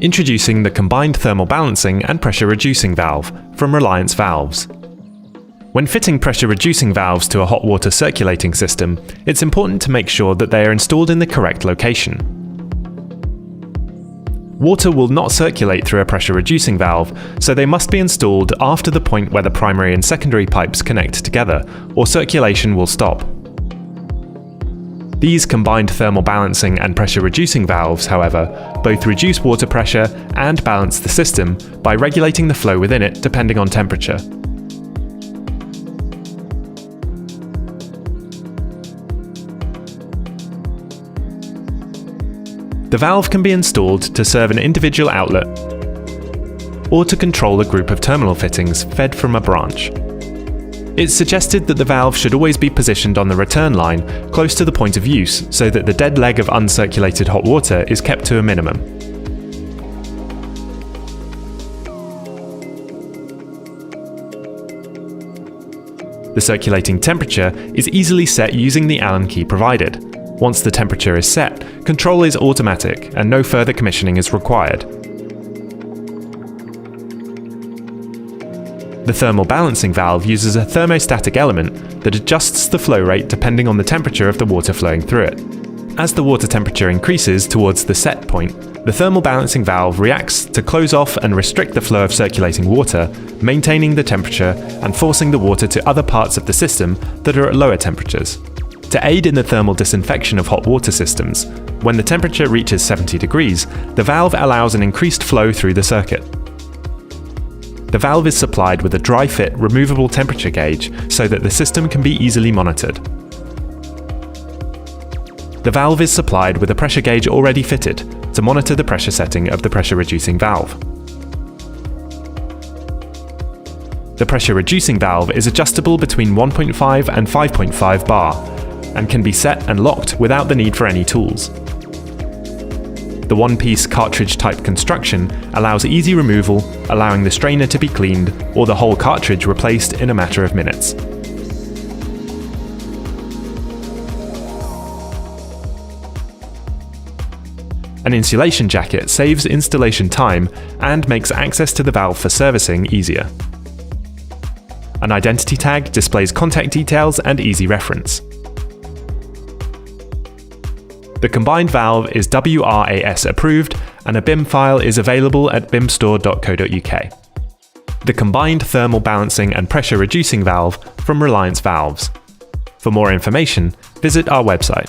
Introducing the combined thermal balancing and pressure reducing valve from Reliance Valves. When fitting pressure reducing valves to a hot water circulating system, it's important to make sure that they are installed in the correct location. Water will not circulate through a pressure reducing valve, so they must be installed after the point where the primary and secondary pipes connect together, or circulation will stop. These combined thermal balancing and pressure reducing valves, however, both reduce water pressure and balance the system by regulating the flow within it depending on temperature. The valve can be installed to serve an individual outlet or to control a group of terminal fittings fed from a branch. It's suggested that the valve should always be positioned on the return line close to the point of use so that the dead leg of uncirculated hot water is kept to a minimum. The circulating temperature is easily set using the Allen key provided. Once the temperature is set, control is automatic and no further commissioning is required. The thermal balancing valve uses a thermostatic element that adjusts the flow rate depending on the temperature of the water flowing through it. As the water temperature increases towards the set point, the thermal balancing valve reacts to close off and restrict the flow of circulating water, maintaining the temperature and forcing the water to other parts of the system that are at lower temperatures. To aid in the thermal disinfection of hot water systems, when the temperature reaches 70 degrees, the valve allows an increased flow through the circuit. The valve is supplied with a dry-fit removable temperature gauge so that the system can be easily monitored. The valve is supplied with a pressure gauge already fitted to monitor the pressure setting of the pressure-reducing valve. The pressure-reducing valve is adjustable between 1.5 and 5.5 bar and can be set and locked without the need for any tools. The one-piece cartridge-type construction allows easy removal, allowing the strainer to be cleaned or the whole cartridge replaced in a matter of minutes. An insulation jacket saves installation time and makes access to the valve for servicing easier. An identity tag displays contact details and easy reference. The combined valve is WRAS approved and a BIM file is available at bimstore.co.uk. The combined thermal balancing and pressure reducing valve from Reliance Valves. For more information, visit our website.